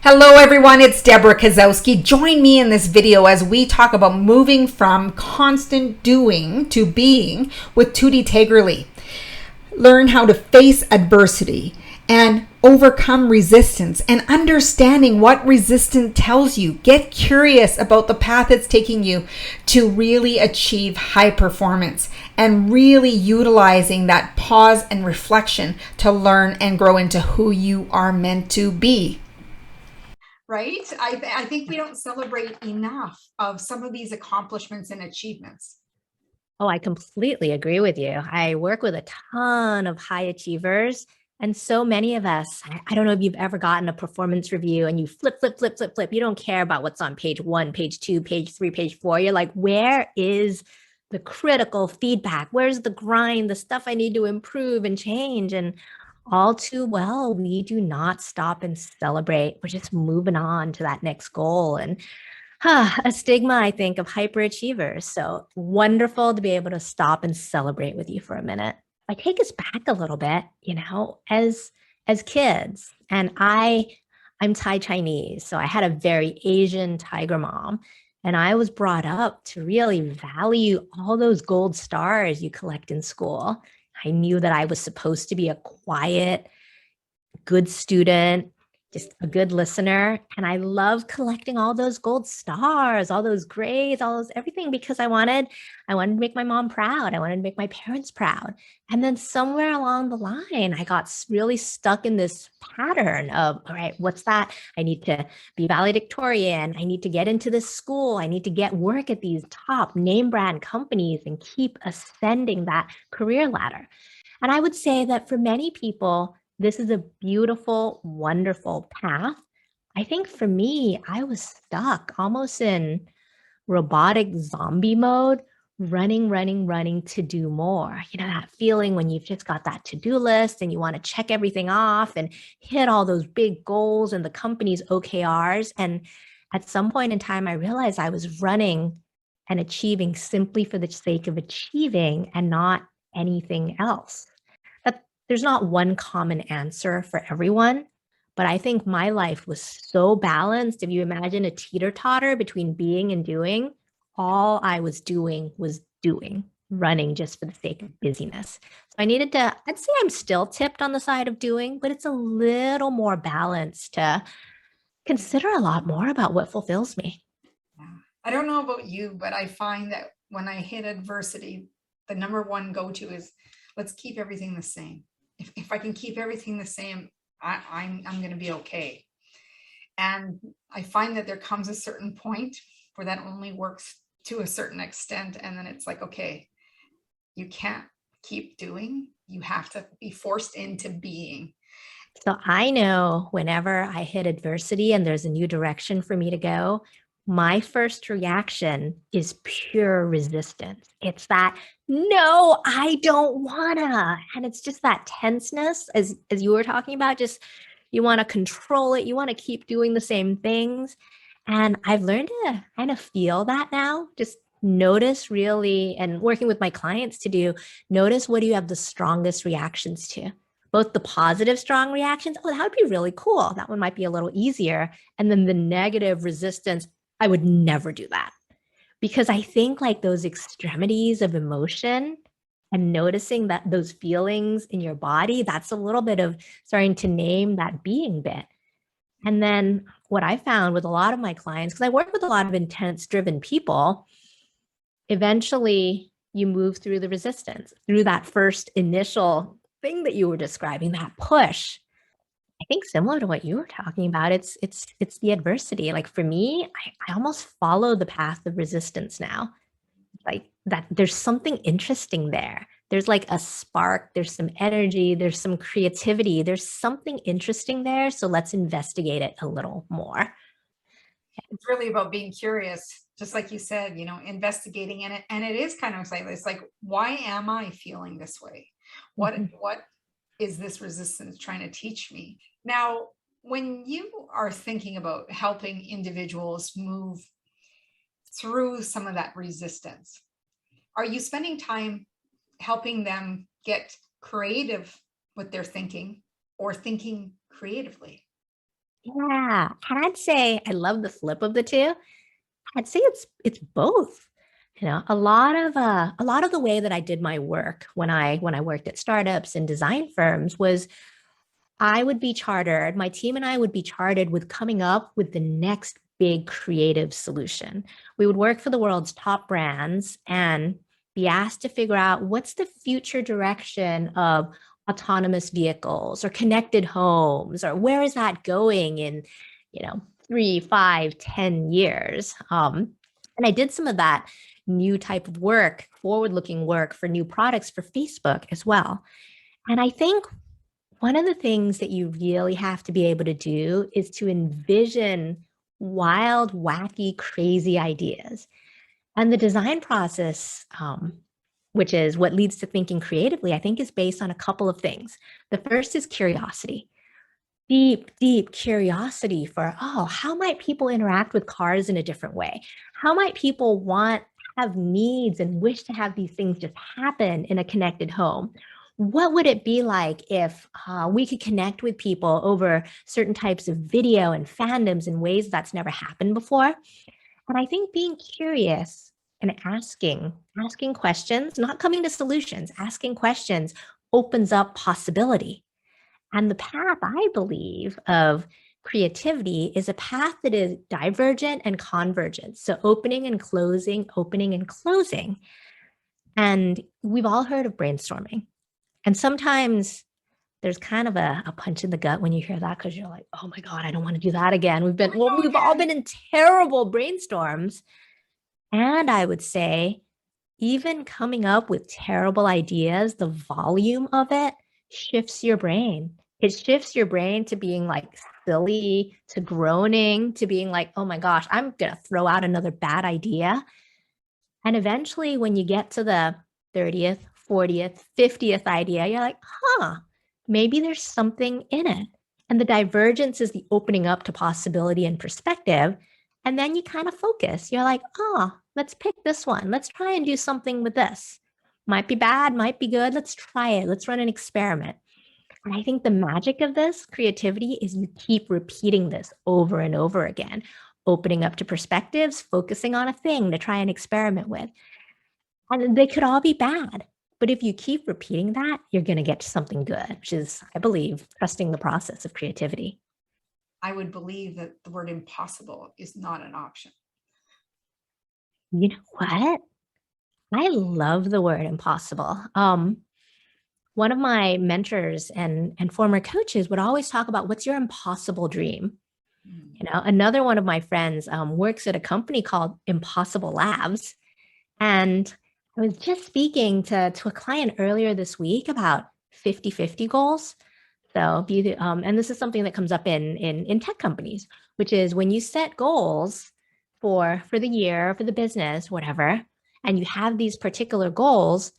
Hello everyone, it's Debra Kasowski. Join me in this video as we talk about moving from constant doing to being with Tutti Taygerly. Learn how to face adversity and overcome resistance and understanding what resistance tells you. Get curious about the path it's taking you to really achieve high performance and really utilizing that pause and reflection to learn and grow into who you are meant to be. Right? I think we don't celebrate enough of some of these accomplishments and achievements. Oh, I completely agree with you. I work with a ton of high achievers, and so many of us, I don't know if you've ever gotten a performance review and you flip, flip, flip, flip, flip. You don't care about what's on page 1, page 2, page 3, page 4. You're like, where is the critical feedback? Where's the grind, the stuff I need to improve and change? And all too well, we do not stop and celebrate. We're just moving on to that next goal. And a stigma, I think, of hyperachievers. So wonderful to be able to stop and celebrate with you for a minute. I take us back a little bit, as kids, and I'm Thai Chinese, so I had a very Asian tiger mom, and I was brought up to really value all those gold stars you collect in school. I knew that I was supposed to be a quiet, good student, just a good listener. And I love collecting all those gold stars, all those grades, all those everything because I wanted to make my mom proud. I wanted to make my parents proud. And then somewhere along the line, I got really stuck in this pattern of, all right, what's that? I need to be valedictorian. I need to get into this school. I need to get work at these top name brand companies and keep ascending that career ladder. And I would say that for many people, this is a beautiful, wonderful path. I think for me, I was stuck almost in robotic zombie mode, running, running, running to do more. You know, that feeling when you've just got that to-do list and you want to check everything off and hit all those big goals and the company's OKRs. And at some point in time, I realized I was running and achieving simply for the sake of achieving and not anything else. There's not one common answer for everyone, but I think my life was so balanced. If you imagine a teeter-totter between being and doing, all I was doing was doing, running just for the sake of busyness. So I'd say I'm still tipped on the side of doing, but it's a little more balanced to consider a lot more about what fulfills me. Yeah. I don't know about you, but I find that when I hit adversity, the number one go-to is let's keep everything the same. If I can keep everything the same, I'm going to be okay. And I find that there comes a certain point where that only works to a certain extent. And then it's like, okay, you can't keep doing. You have to be forced into being. So I know whenever I hit adversity and there's a new direction for me to go, my first reaction is pure resistance. It's that, no, I don't wanna. And it's just that tenseness, as you were talking about, just you want to control it, you want to keep doing the same things. And I've learned to kind of feel that now. Just notice really, and working with my clients to do, notice what do you have the strongest reactions to? Both the positive strong reactions, oh, that would be really cool. That one might be a little easier. And then the negative resistance, I would never do that. Because I think like those extremities of emotion and noticing that those feelings in your body, that's a little bit of starting to name that being bit. And then what I found with a lot of my clients, because I work with a lot of intense driven people, eventually you move through the resistance, through that first initial thing that you were describing, that push. I think similar to what you were talking about, it's the adversity. Like for me, I almost follow the path of resistance now. Like that there's something interesting there. There's like a spark, there's some energy, there's some creativity, there's something interesting there. So let's investigate it a little more. It's really about being curious, just like you said, investigating in it. And it is kind of exciting. It's like, why am I feeling this way? What is this resistance trying to teach me? Now, when you are thinking about helping individuals move through some of that resistance, are you spending time helping them get creative with their thinking or thinking creatively? Yeah. And I'd say I love the flip of the two. I'd say it's both. You know, a lot of the way that I did my work when I worked at startups and design firms was I would be chartered, my team and I would be chartered with coming up with the next big creative solution. We would work for the world's top brands and be asked to figure out what's the future direction of autonomous vehicles or connected homes, or where is that going in, 3, 5, 10 years. And I did some of that new type of work, forward-looking work for new products for Facebook as well. And I think one of the things that you really have to be able to do is to envision wild, wacky, crazy ideas. And the design process, which is what leads to thinking creatively, I think is based on a couple of things. The first is curiosity, deep, deep curiosity for, oh, how might people interact with cars in a different way? How might people have needs and wish to have these things just happen in a connected home? What would it be like if we could connect with people over certain types of video and fandoms in ways that's never happened before? And I think being curious and asking questions, not coming to solutions, asking questions opens up possibility. And the path, I believe, of creativity is a path that is divergent and convergent. So opening and closing, opening and closing. And we've all heard of brainstorming. And sometimes there's kind of a punch in the gut when you hear that, because you're like, oh my God, I don't want to do that again. We've all been in terrible brainstorms. And I would say, even coming up with terrible ideas, the volume of it shifts your brain. It shifts your brain to being like silly, to groaning, to being like, oh my gosh, I'm going to throw out another bad idea. And eventually, when you get to the 30th, 40th, 50th idea, you're like, maybe there's something in it. And the divergence is the opening up to possibility and perspective. And then you kind of focus. You're like, let's pick this one. Let's try and do something with this. Might be bad, might be good. Let's try it. Let's run an experiment. And I think the magic of this creativity is you keep repeating this over and over again, opening up to perspectives, focusing on a thing to try and experiment with. And they could all be bad. But if you keep repeating that, you're going to get to something good, which is, I believe, trusting the process of creativity. I would believe that the word impossible is not an option. You know what? I love the word impossible. One of my mentors and former coaches would always talk about, what's your impossible dream? Another one of my friends works at a company called Impossible Labs. And I was just speaking to a client earlier this week about 50-50 goals. So, and this is something that comes up in tech companies, which is when you set goals for the year, for the business, whatever, and you have these particular goals,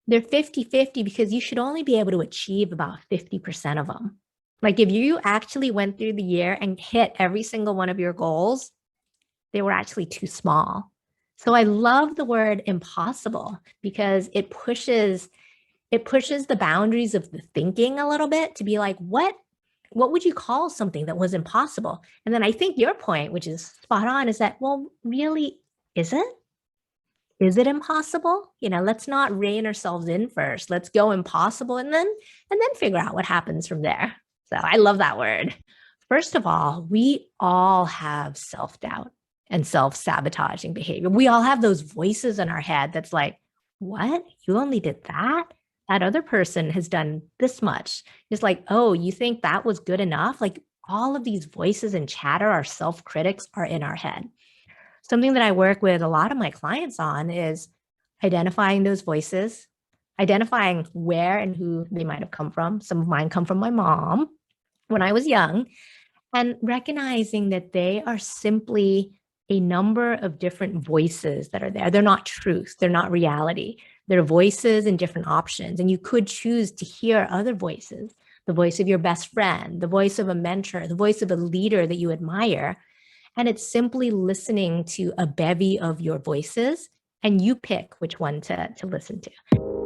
they're 50-50 because you should only be able to achieve about 50% of them. Like if you actually went through the year and hit every single one of your goals, they were actually too small. So I love the word impossible because it pushes the boundaries of the thinking a little bit to be like, what would you call something that was impossible? And then I think your point, which is spot on, is that, well, really, is it? Is it impossible? Let's not rein ourselves in first. Let's go impossible and then figure out what happens from there. So I love that word. First of all, we all have self-doubt and self-sabotaging behavior. We all have those voices in our head that's like, what? You only did that? That other person has done this much. It's like, oh, you think that was good enough? Like all of these voices and chatter, our self-critics are in our head. Something that I work with a lot of my clients on is identifying those voices, identifying where and who they might have come from. Some of mine come from my mom when I was young, and recognizing that they are simply a number of different voices that are there. They're not truth. They're not reality. They're voices and different options. And you could choose to hear other voices, the voice of your best friend, the voice of a mentor, the voice of a leader that you admire. And it's simply listening to a bevy of your voices, and you pick which one to listen to.